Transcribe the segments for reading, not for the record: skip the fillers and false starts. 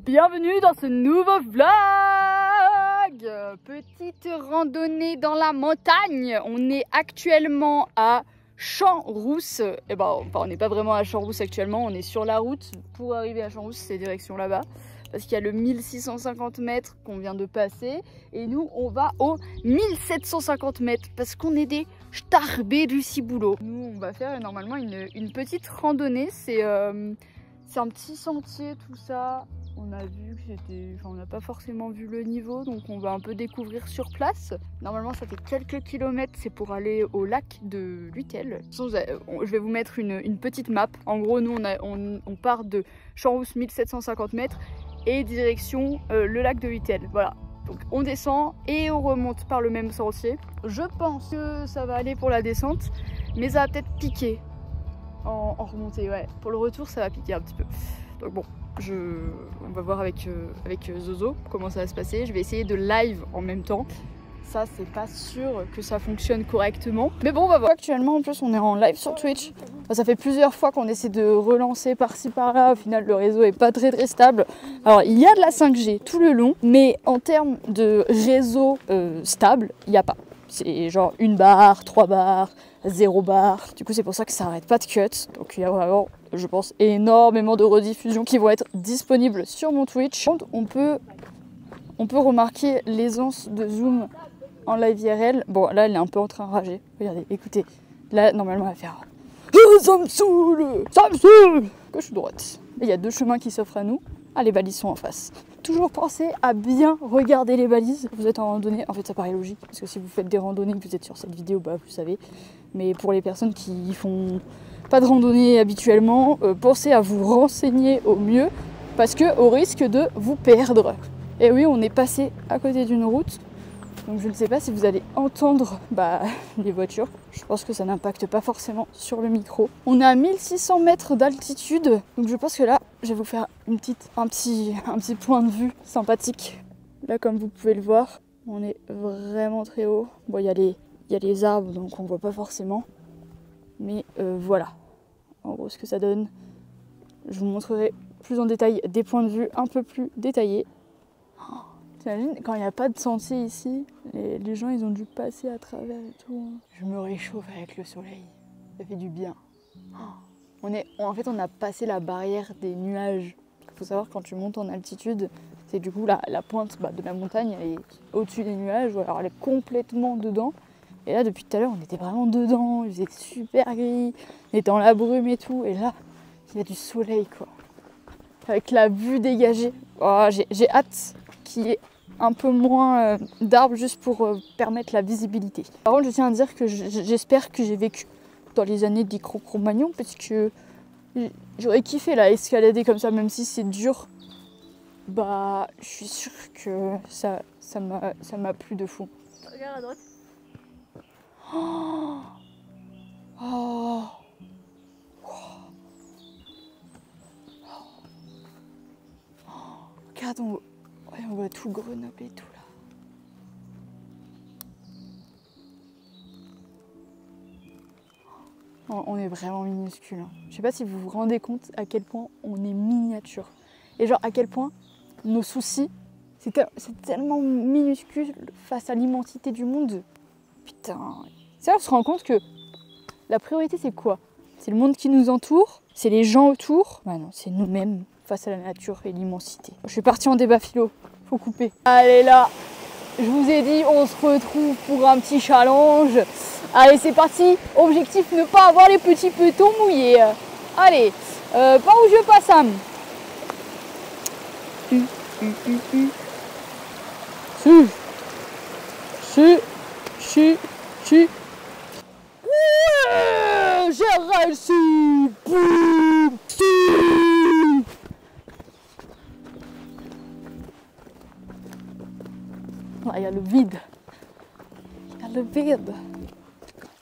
Bienvenue dans ce nouveau vlog. Petite randonnée dans la montagne. On est actuellement à Champs-Rousse. Et ben, enfin, on n'est pas vraiment à Champs-Rousse actuellement, on est sur la route. Pour arriver à Champs-Rousse, c'est direction là-bas. Parce qu'il y a le 1650 mètres qu'on vient de passer. Et nous, on va au 1750 mètres. Parce qu'on est des starbés du ciboulot. Nous, on va faire normalement une petite randonnée. C'est un petit sentier, tout ça. On a vu que c'était... Enfin, on n'a pas forcément vu le niveau, donc on va un peu découvrir sur place. Normalement, ça fait quelques kilomètres, c'est pour aller au lac de Luitel. Je vais vous mettre une petite map. En gros, nous, on part de Champs-Rousse 1750 mètres et direction le lac de Luitel. Voilà. Donc on descend et on remonte par le même sentier. Je pense que ça va aller pour la descente, mais ça va peut-être piquer en remontée. Ouais. Pour le retour, ça va piquer un petit peu. Donc bon. On va voir avec Zozo comment ça va se passer. Je vais essayer de live en même temps. Ça, c'est pas sûr que ça fonctionne correctement. Mais bon, on va voir. Actuellement, en plus, on est en live sur Twitch. Enfin, ça fait plusieurs fois qu'on essaie de relancer par-ci par-là. Au final, le réseau est pas très stable. Alors, il y a de la 5G tout le long, mais en termes de réseau stable, il n'y a pas. C'est genre 1 barre, 3 barres, 0 barre. Du coup, c'est pour ça que ça arrête pas de cut. Donc, il y a vraiment, je pense, énormément de rediffusions qui vont être disponibles sur mon Twitch. On peut remarquer l'aisance de zoom en live IRL. Bon, là, elle est un peu en train de rager. Regardez, écoutez. Là, normalement, elle va faire ça me saoule, ça me saoule. Gauche ou droite. Et il y a 2 chemins qui s'offrent à nous. Ah, les balises sont en face. Toujours penser à bien regarder les balises. Vous êtes en randonnée, en fait ça paraît logique, parce que si vous faites des randonnées et que vous êtes sur cette vidéo, bah vous savez. Mais pour les personnes qui font pas de randonnée habituellement, pensez à vous renseigner au mieux, parce que au risque de vous perdre. Et oui, on est passé à côté d'une route, donc je ne sais pas si vous allez entendre les voitures. Je pense que ça n'impacte pas forcément sur le micro. On est à 1600 mètres d'altitude, donc je pense que là, je vais vous faire un petit point de vue sympathique. Là, comme vous pouvez le voir, on est vraiment très haut. Bon, il y a les arbres, donc on voit pas forcément. Mais voilà, en gros, ce que ça donne. Je vous montrerai plus en détail des points de vue un peu plus détaillés. Oh, t'imagines, quand il n'y a pas de sentier ici, les gens, ils ont dû passer à travers et tout. Je me réchauffe avec le soleil. Ça fait du bien. Oh. En fait, on a passé la barrière des nuages. Il faut savoir, quand tu montes en altitude, c'est du coup la pointe de la montagne, elle est au-dessus des nuages, ou alors elle est complètement dedans. Et là, depuis tout à l'heure, on était vraiment dedans, il faisait super gris, on était dans la brume et tout. Et là, il y a du soleil, quoi. Avec la vue dégagée. Oh, j'ai hâte qu'il y ait un peu moins d'arbres, juste pour permettre la visibilité. Par contre, je tiens à dire que j'espère que j'ai vécu dans les années des Cro-Cro-Magnons, parce que j'aurais kiffé là, escalader comme ça, même si c'est dur. Bah, je suis sûre que ça m'a plu de fou. Regarde à droite. Oh, oh. Regarde, on voit tout Grenoble et tout là. On est vraiment minuscule. Hein. Je sais pas si vous vous rendez compte à quel point on est miniature. Et genre à quel point nos soucis, c'est tellement minuscule face à l'immensité du monde. Putain. Ça, on se rend compte que la priorité, c'est quoi? C'est le monde qui nous entoure? C'est les gens autour? Bah non, c'est nous-mêmes face à la nature et l'immensité. Je suis partie en débat philo. Faut couper. Allez là, je vous ai dit, on se retrouve pour un petit challenge. Allez, c'est parti. Objectif, ne pas avoir les petits petons mouillés. Allez, par où je passe, Sam? Si. J'ai réussi. Il y a le vide.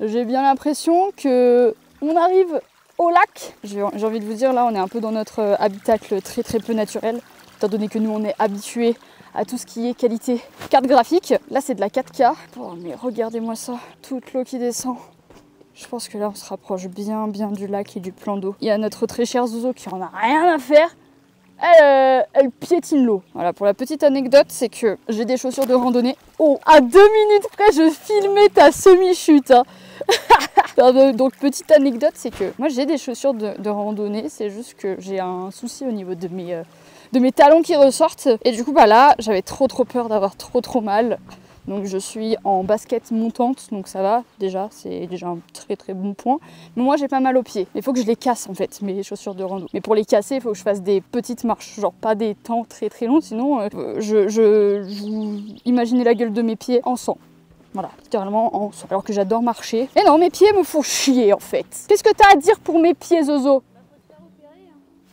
J'ai bien l'impression que on arrive au lac. J'ai envie de vous dire, là, on est un peu dans notre habitacle très peu naturel, étant donné que nous, on est habitués à tout ce qui est qualité carte graphique. Là, c'est de la 4K. Oh, mais regardez-moi ça, toute l'eau qui descend. Je pense que là, on se rapproche bien du lac et du plan d'eau. Il y a notre très cher Zozo qui en a rien à faire elle piétine l'eau. Voilà, pour la petite anecdote, c'est que j'ai des chaussures de randonnée. Oh, à 2 minutes près, je filmais ta semi-chute. Hein. Donc, petite anecdote, c'est que moi j'ai des chaussures de randonnée, c'est juste que j'ai un souci au niveau de mes talons qui ressortent. Et du coup, bah là, j'avais trop peur d'avoir trop mal. Donc je suis en basket montante, donc ça va déjà, c'est déjà un très bon point. Mais moi j'ai pas mal aux pieds, il faut que je les casse en fait, mes chaussures de rando. Mais pour les casser, il faut que je fasse des petites marches, genre pas des temps très longs, sinon vous imaginez la gueule de mes pieds en sang. Voilà, littéralement en sang. Alors que j'adore marcher. Et non, mes pieds me font chier en fait. Qu'est-ce que t'as à dire pour mes pieds, Zozo?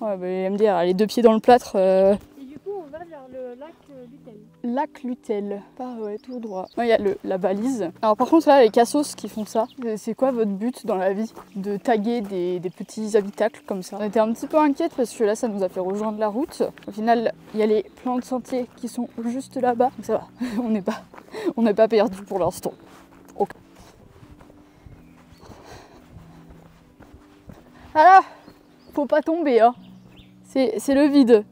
Ouais, bah MDR, elle a les 2 pieds dans le plâtre. Et du coup, on va vers le lac Lutel. Lac Lutel. Ouais, tout droit. Il y a la balise. Alors par contre, là, les cassos qui font ça, c'est quoi votre but dans la vie? De taguer des petits habitacles comme ça. On était un petit peu inquiète parce que là, ça nous a fait rejoindre la route. Au final, il y a les plans de sentier qui sont juste là-bas. Donc ça va, on n'est pas perdu pour l'instant. Okay. Ah là, faut pas tomber, hein. C'est le vide.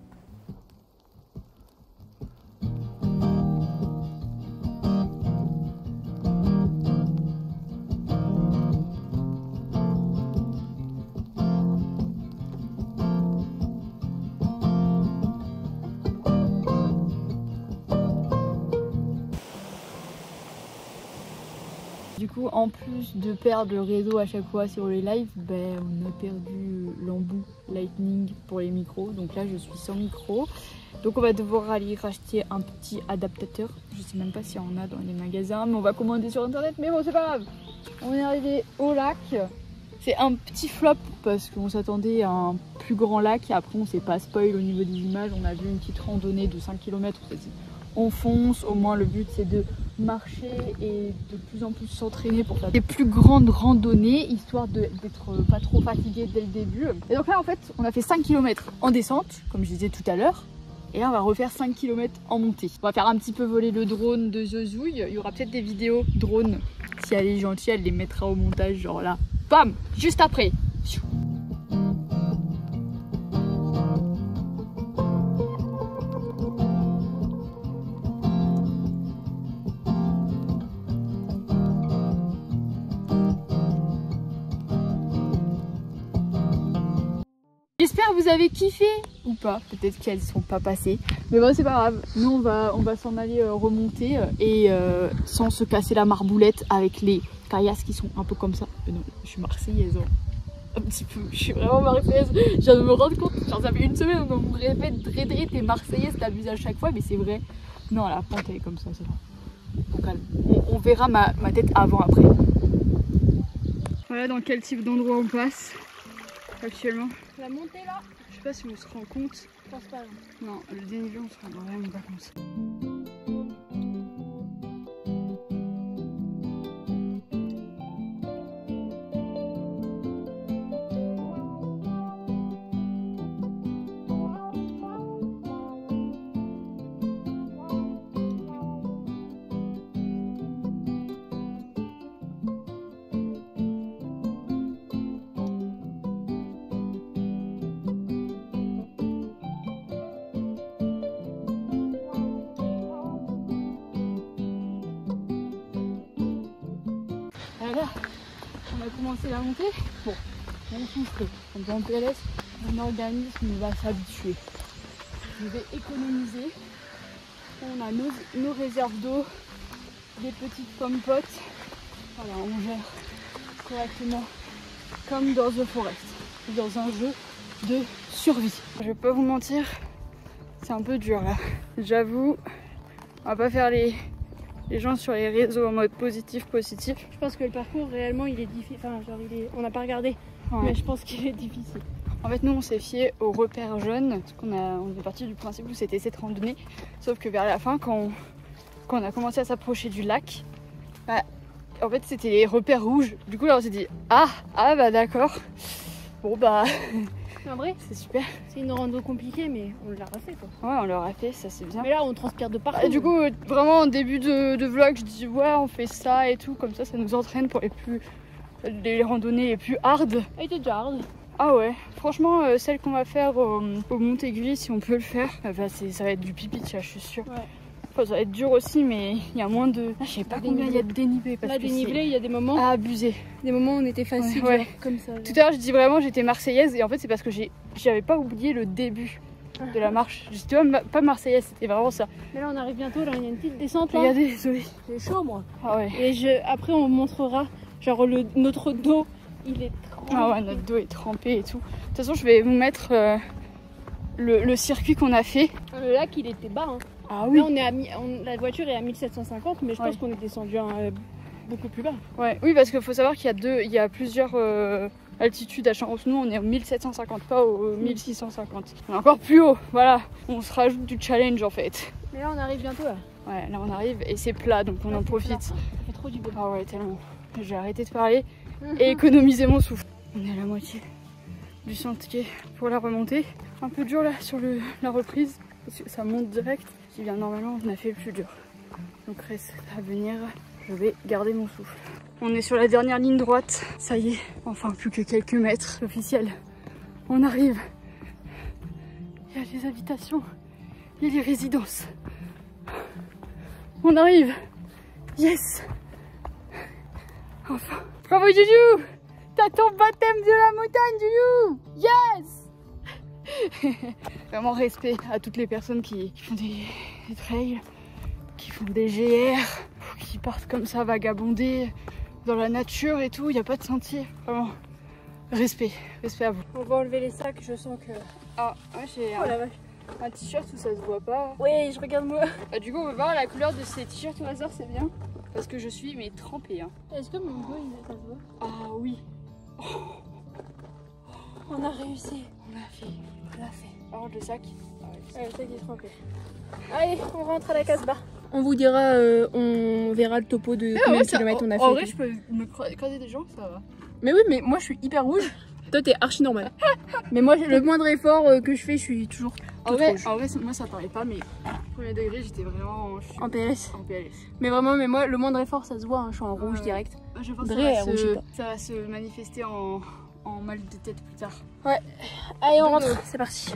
Du coup, en plus de perdre le réseau à chaque fois sur les lives, ben, on a perdu l'embout Lightning pour les micros. Donc là, je suis sans micro. Donc on va devoir aller racheter un petit adaptateur. Je sais même pas s'il y en a dans les magasins, mais on va commander sur internet. Mais bon, c'est pas grave. On est arrivé au lac. C'est un petit flop parce qu'on s'attendait à un plus grand lac. Et après, on s'est pas spoil au niveau des images. On a vu une petite randonnée de 5 km. On fonce. Au moins, le but, c'est de marcher et de plus en plus s'entraîner pour faire des plus grandes randonnées, histoire d'être pas trop fatigué dès le début. Et donc là, en fait, on a fait 5 km en descente, comme je disais tout à l'heure. Et là, on va refaire 5 km en montée. On va faire un petit peu voler le drone de Zozouille. Il y aura peut-être des vidéos drone. Si elle est gentille, elle les mettra au montage, genre là. Bam! Juste après. J'espère que vous avez kiffé ou pas, peut-être qu'elles sont pas passées, mais bon c'est pas grave, nous on va s'en aller remonter et sans se casser la marboulette avec les caillasses qui sont un peu comme ça. Non, je suis marseillaise, hein. Un petit peu, je suis vraiment marseillaise, je viens de me rendre compte, genre ça fait une semaine on me répète Dredré t'es marseillaise, t'abuses à chaque fois, mais c'est vrai, non la pente elle est comme ça, c'est vrai, au calme, on verra ma tête avant après. Voilà dans quel type d'endroit on passe actuellement. La montée là, je sais pas si on se rend compte. Je pense pas. Non, le dénivelé on se rend vraiment pas compte. Voilà, on a commencé la montée. Bon, on souffle, on est en PLS, mon organisme va s'habituer. Je vais économiser. On a nos réserves d'eau, des petites pommes potes. Voilà, on gère correctement comme dans The Forest, dans un jeu de survie. Je vais pas vous mentir, c'est un peu dur là. J'avoue, on va pas faire les gens sur les réseaux en mode positif. Je pense que le parcours réellement il est difficile, enfin genre on n'a pas regardé, ouais. Mais je pense qu'il est difficile. En fait nous on s'est fié aux repères jaunes, parce on est parti du principe où c'était cette randonnée, sauf que vers la fin quand on a commencé à s'approcher du lac, bah, en fait c'était les repères rouges, du coup là on s'est dit ah bah d'accord, bon bah en vrai c'est super. C'est une rando compliquée mais on l'a refait quoi. Ouais on l'a refait, ça c'est bien. Mais là on transpire de partout. Et du coup vraiment en début de vlog je dis ouais on fait ça et tout, comme ça nous entraîne pour les randonnées les plus hard. Ah il était déjà hard. Ah ouais, franchement, celle qu'on va faire au Montéguy, si on peut le faire, bah ça va être du pipi de chat, je suis sûre. Ouais. Enfin, ça va être dur aussi, mais il y a moins de... Ah, je sais pas combien il y a de dénivelé. Là, dénivelé, il y a des moments... à abuser. Des moments où on était facile, ouais. Genre, comme ça. Genre. Tout à l'heure, je dis vraiment j'étais marseillaise, et en fait, c'est parce que j'avais pas oublié le début de la marche. J'étais pas marseillaise, c'était vraiment ça. Mais là, on arrive bientôt, là, il y a une petite descente, là. Regardez, Zoé. J'ai chaud, moi. Ah ouais. Et après, on vous montrera, genre, notre dos, il est trempé. Ah ouais, notre dos est trempé et tout. De toute façon, je vais vous mettre le circuit qu'on a fait. Le lac, il était bas, hein. Ah oui. Là, la voiture est à 1750, mais je pense qu'on est descendu beaucoup plus bas. Ouais, oui, parce qu'il faut savoir qu'il y a plusieurs altitudes à Champs-Rousse. Nous, on est au 1750, pas au 1650. On est encore plus haut, voilà. On se rajoute du challenge en fait. Mais là, on arrive bientôt là. Ouais, là on arrive et c'est plat, donc on en profite. Plat. Ça fait trop du bien. Ah ouais, tellement. J'ai arrêté de parler et économiser mon souffle. On est à la moitié du sentier pour la remontée. Un peu dur là sur la reprise, parce que ça monte direct. Qui vient normalement, on a fait le plus dur. Donc reste à venir, je vais garder mon souffle. On est sur la dernière ligne droite. Ça y est, enfin plus que quelques mètres. Officiel. On arrive. Il y a les habitations, il y a les résidences. On arrive. Yes. Enfin. Bravo Juju. T'as ton baptême de la montagne, Juju. Yes. Vraiment respect à toutes les personnes qui font des trails, qui font des GR, qui partent comme ça vagabonder dans la nature et tout, il n'y a pas de sentier. Vraiment, respect à vous. On va enlever les sacs, je sens que... Ah, ouais, j'ai un t-shirt où ça se voit pas. Oui, je regarde moi. Bah, du coup, on va voir la couleur de ces t-shirts au hasard, c'est bien. Parce que je suis mais trempée. Hein. Est-ce que mon dos, ça se voit? Ah oui. Oh. On a réussi. On l'a fait. Par contre, le sac. Ouais, le sac est trempé. Allez, on rentre à la Casbah. On vous dira, on verra le topo de combien de kilomètres on a fait. En vrai, je peux me croiser des gens, ça va. Mais oui, mais moi je suis hyper rouge. Toi t'es archi normal. Mais moi le moindre effort que je fais, je suis toujours rouge. En vrai, moi ça paraît pas, mais premier degré j'étais vraiment en PLS. En PLS. Mais vraiment, mais moi le moindre effort ça se voit, hein, je suis en rouge direct. Je pense que ça va se manifester en mal de tête plus tard. Ouais. Allez, on rentre, c'est parti.